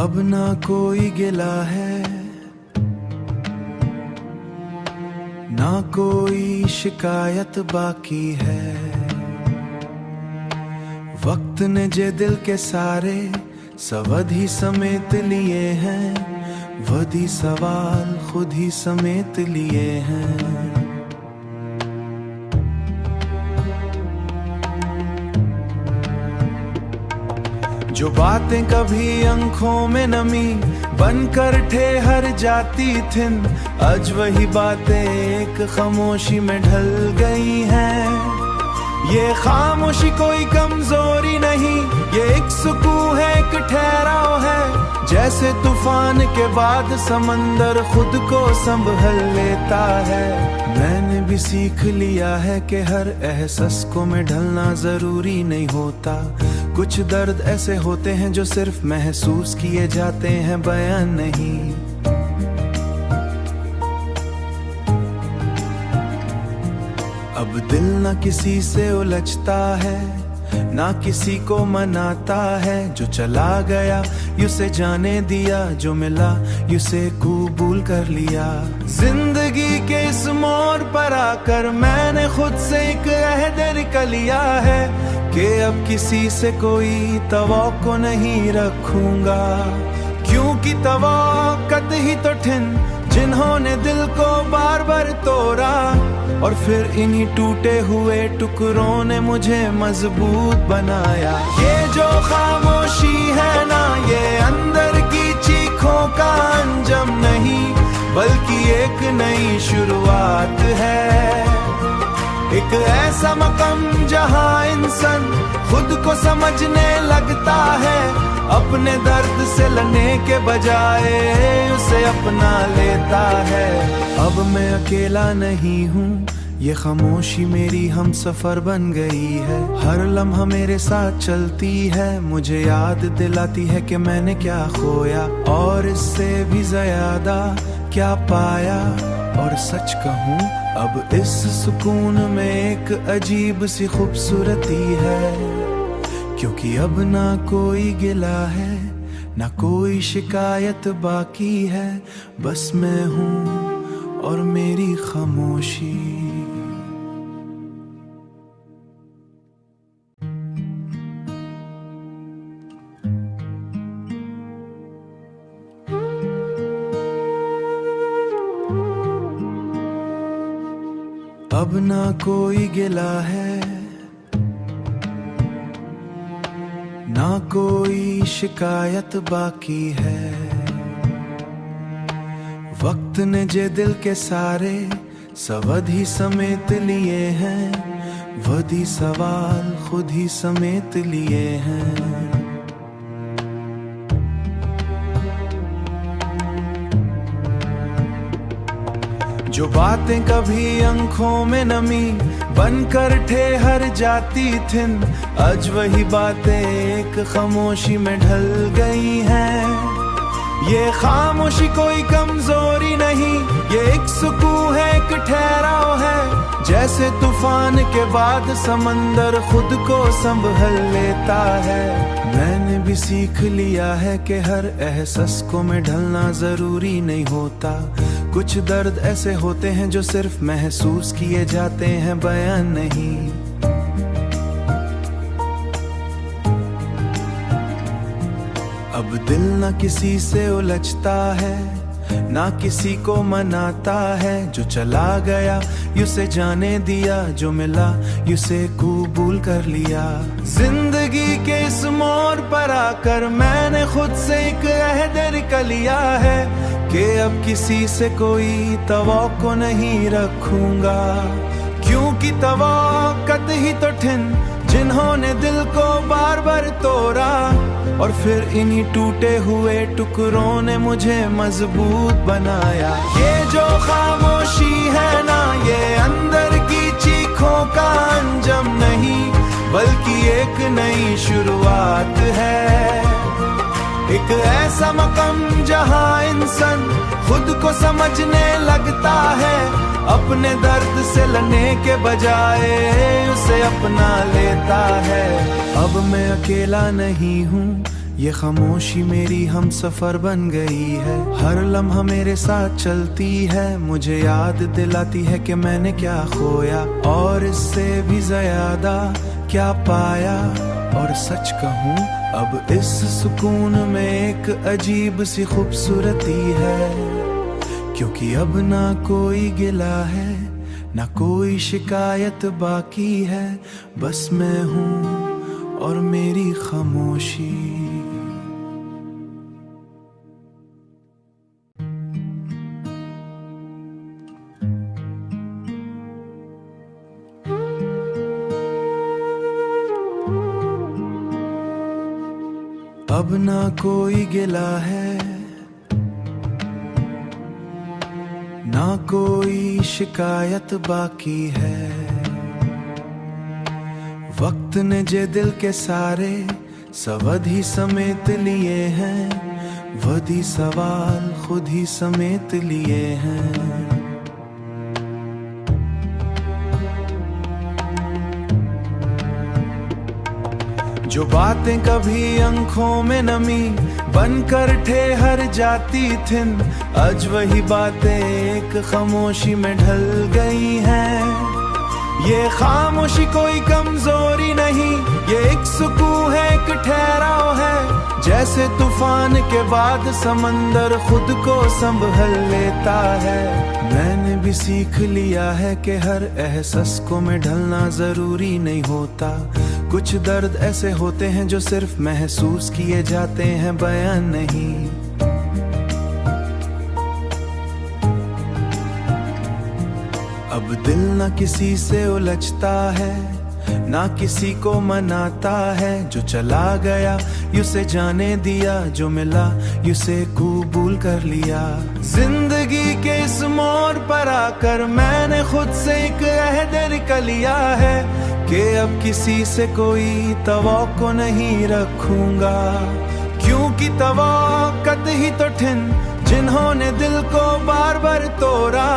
अब ना कोई गिला है, ना कोई शिकायत बाकी है। वक्त ने जे दिल के सारे सवध ही समेत लिए हैं, वधी सवाल खुद ही समेत लिए हैं। जो बातें कभी आंखों में नमी बनकर ठहर जाती थिन, आज वही बातें एक खामोशी में ढल गई हैं। ये खामोशी कोई कमजोरी नहीं, ये एक सुकून है, एक ठहराव है। जैसे तूफान के बाद समंदर खुद को संभल लेता है। मैंने भी सीख लिया है कि हर एहसास को में ढलना जरूरी नहीं होता। कुछ दर्द ऐसे होते हैं जो सिर्फ महसूस किए जाते हैं, बयान नहीं। अब दिल ना किसी से उलझता है, ना किसी को मनाता है। जो चला गया उसे जाने दिया, जो मिला उसे कबूल कर लिया। जिंदगी के इस मोड़ पर आकर मैंने खुद से एक अहद कर लिया है कि अब किसी से कोई तवक्को नहीं रखूंगा। क्योंकि तवक्कुत ही तो ठिन जिन्होंने दिल को बार बार तोड़ा, और फिर इन्हीं टूटे हुए टुकड़ों ने मुझे मजबूत बनाया। ये जो खामोशी है ना, ये अंदर की चीखों का अंजाम नहीं, बल्कि एक नई शुरुआत है। एक ऐसा मकाम जहां इंसान खुद को समझने लगता है, अपने दर्द से लड़ने के बजाय उसे अपना लेता है। अब मैं अकेला नहीं हूँ, ये खामोशी मेरी हम सफर बन गई है। हर लम्हा मेरे साथ चलती है, मुझे याद दिलाती है कि मैंने क्या खोया और इससे भी ज्यादा क्या पाया। और सच कहूँ अब इस सुकून में एक अजीब सी खूबसूरती है, क्योंकि अब ना कोई गिला है, ना कोई शिकायत बाकी है। बस मैं हूँ और मेरी खामोशी। अब ना कोई गिला है, ना कोई शिकायत बाकी है। वक्त ने जे दिल के सारे सवध ही समेत लिए हैं, वधी सवाल खुद ही समेत लिए हैं। जो बातें कभी आंखों में नमी बनकर ठहर जाती थिन, आज वही बातें एक खामोशी में ढल गई हैं। ये खामोशी कोई कमजोरी नहीं, ये एक सुकून है, एक ठहराव है। जैसे तूफान के बाद समंदर खुद को संभल लेता है। मैंने भी सीख लिया है कि हर एहसास को में ढलना जरूरी नहीं होता। कुछ दर्द ऐसे होते हैं जो सिर्फ महसूस किए जाते हैं, बयान नहीं। अब दिल ना किसी से उलझता है, ना किसी को मनाता है। जो चला गया उसे जाने दिया, जो मिला उसे कबूल कर लिया। जिंदगी के इस मोड़ पर आकर मैंने खुद से एक अहद कर लिया है कि अब किसी से कोई तवक्को नहीं रखूंगा। क्योंकि तवक्कुत ही तो ठिन जिन्होंने दिल को बार बार तोड़ा, और फिर इन्हीं टूटे हुए टुकड़ों ने मुझे मजबूत बनाया। ये जो खामोशी है ना, ये अंदर की चीखों का अंजाम नहीं, बल्कि एक नई शुरुआत है। एक ऐसा मकाम जहां इंसान खुद को समझने लगता है, अपने दर्द से लड़ने के बजाय उसे अपना लेता है। अब मैं अकेला नहीं हूँ, ये खामोशी मेरी हम सफर बन गई है, हर लम्हा मेरे साथ चलती है, मुझे याद दिलाती है कि मैंने क्या खोया और इससे भी ज्यादा क्या पाया। और सच कहूँ अब इस सुकून में एक अजीब सी खूबसूरती है, क्योंकि अब ना कोई गिला है ना कोई शिकायत बाकी है, बस मैं हूँ और मेरी खामोशी। अब ना कोई गिला है ना कोई शिकायत बाकी है, वक्त ने जे दिल के सारे सवाल ही समेत लिए हैं, वही सवाल खुद ही समेत लिए हैं। जो बातें कभी आंखों में नमी बनकर ठहर जाती थिन, आज वही बातें एक खामोशी में ढल गई हैं। ये खामोशी कोई कमजोरी नहीं, ये एक सुकून है, एक ठहराव है, जैसे तूफान के बाद समंदर खुद को संभल लेता है। मैंने भी सीख लिया है कि हर एहसास को में ढलना जरूरी नहीं होता, कुछ दर्द ऐसे होते हैं जो सिर्फ महसूस किए जाते हैं, बयान नहीं। अब दिल ना किसी से उलझता है ना किसी को मनाता है, जो चला गया उसे जाने दिया, जो मिला उसे कबूल कर लिया। जिंदगी के इस मोड़ पर आकर मैंने खुद से एक अहद कर लिया है कि अब किसी से कोई तवक्को नहीं रखूंगा, क्योंकि तवक्कुत ही तो ठिन जिन्होंने दिल को बार बार तोड़ा,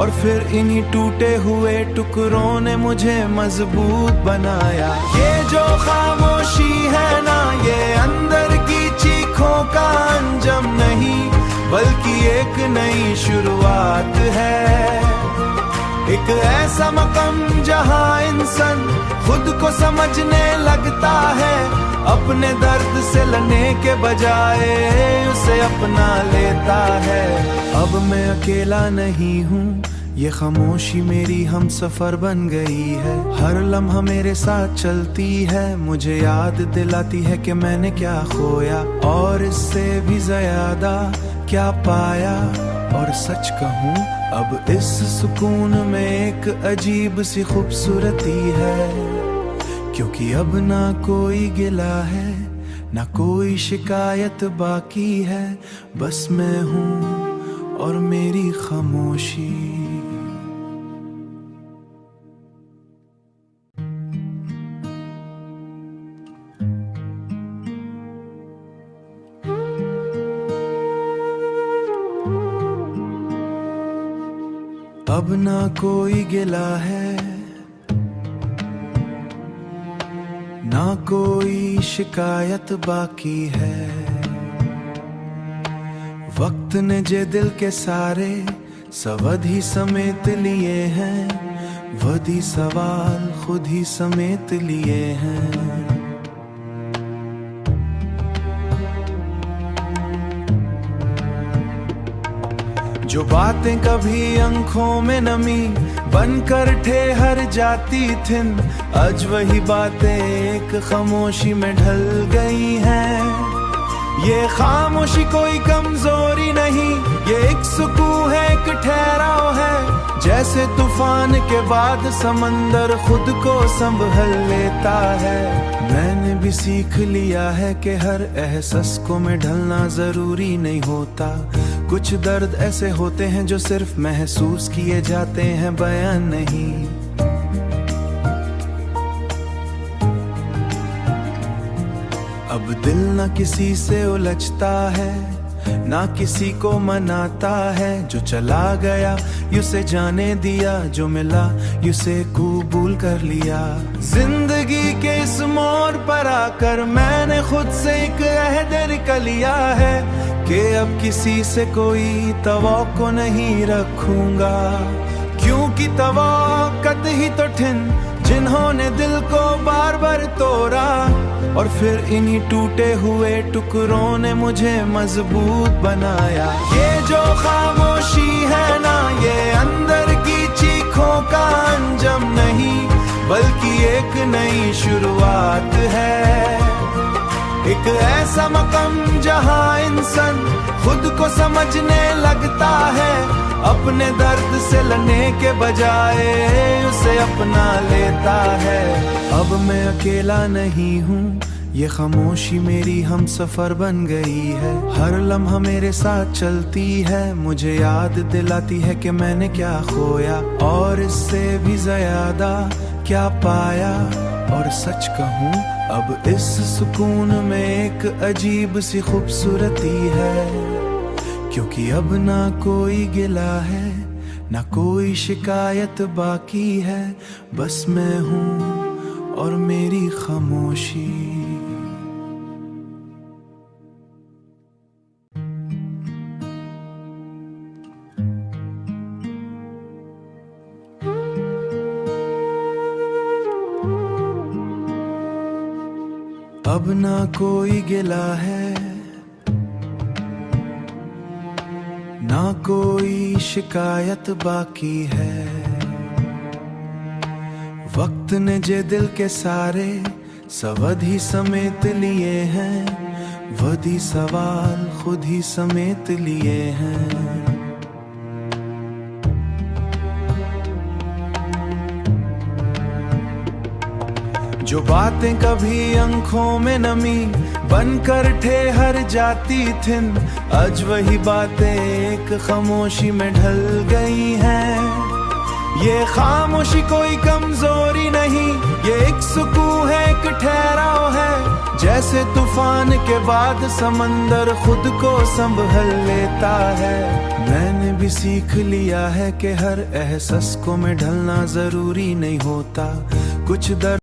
और फिर इन्हीं टूटे हुए टुकड़ों ने मुझे मजबूत बनाया। ये जो खामोशी है ना, ये अंदर की चीखों का अंजाम नहीं, बल्कि एक नई शुरुआत है, एक ऐसा मकाम जहां इंसान खुद को समझने लगता है, अपने दर्द से लड़ने के बजाय उसे अपना लेता है। अब मैं अकेला नहीं हूँ, ये खामोशी मेरी हम सफर बन गई है, हर लम्हा मेरे साथ चलती है, मुझे याद दिलाती है कि मैंने क्या खोया और इससे भी ज्यादा क्या पाया। और सच कहूँ अब इस सुकून में एक अजीब सी खूबसूरती है, क्योंकि अब ना कोई गिला है ना कोई शिकायत बाकी है, बस मैं हूँ और मेरी खामोशी। अब ना कोई गिला है ना कोई शिकायत बाकी है, वक्त ने जे दिल के सारे सवाल ही समेत लिए हैं, वही सवाल खुद ही समेत लिए हैं। जो बातें कभी आंखों में नमी बनकर ठहर जाती थिन, आज वही बातें एक खामोशी में ढल गई हैं। ये खामोशी कोई कमजोरी नहीं, ये एक सुकून है, एक ठहराव है, जैसे तूफान के बाद समंदर खुद को संभल लेता है। मैंने भी सीख लिया है कि हर एहसास को में ढलना जरूरी नहीं होता, कुछ दर्द ऐसे होते हैं जो सिर्फ महसूस किए जाते हैं, बयान नहीं। अब दिल ना किसी से उलझता है ना किसी को मनाता है। जो चला गया उसे जाने दिया, जो मिला उसे कबूल कर लिया। जिंदगी के इस मोड़ पर आकर मैंने खुद से एक अहद कर लिया है कि अब किसी से कोई तवक्को नहीं रखूंगा, क्योंकि तवक्कुत ही तो ठिन जिन्होंने दिल को बार बार तोड़ा, और फिर इन्हीं टूटे हुए टुकड़ों ने मुझे मजबूत बनाया। ये जो खामोशी है ना, ये अंदर की चीखों का अंजाम नहीं, बल्कि एक नई शुरुआत है। एक ऐसा मकाम जहां इंसान खुद को समझने लगता है, अपने दर्द से लड़ने के बजाय उसे अपना लेता है। अब मैं अकेला नहीं हूँ, ये खामोशी मेरी हम सफर बन गई है। हर लम्हा मेरे साथ चलती है, मुझे याद दिलाती है कि मैंने क्या खोया और इससे भी ज्यादा क्या पाया। और सच कहूँ अब इस सुकून में एक अजीब सी खूबसूरती है, क्योंकि अब ना कोई गिला है ना कोई शिकायत बाकी है, बस मैं हूँ और मेरी खामोशी। अब ना कोई गिला है ना कोई शिकायत बाकी है। वक्त ने जे दिल के सारे सवाल ही समेत लिए हैं, वही सवाल खुद ही समेत लिए हैं। जो बातें कभी आंखों में नमी बनकर ठहर जाती थिन, आज वही बातें एक खामोशी में ढल गई हैं। ये खामोशी कोई कमजोरी नहीं, ये एक सुकून है, एक ठहराव है। जैसे तूफान के बाद समंदर खुद को संभल लेता है। मैंने भी सीख लिया है कि हर एहसास को में ढलना जरूरी नहीं होता। कुछ दर्द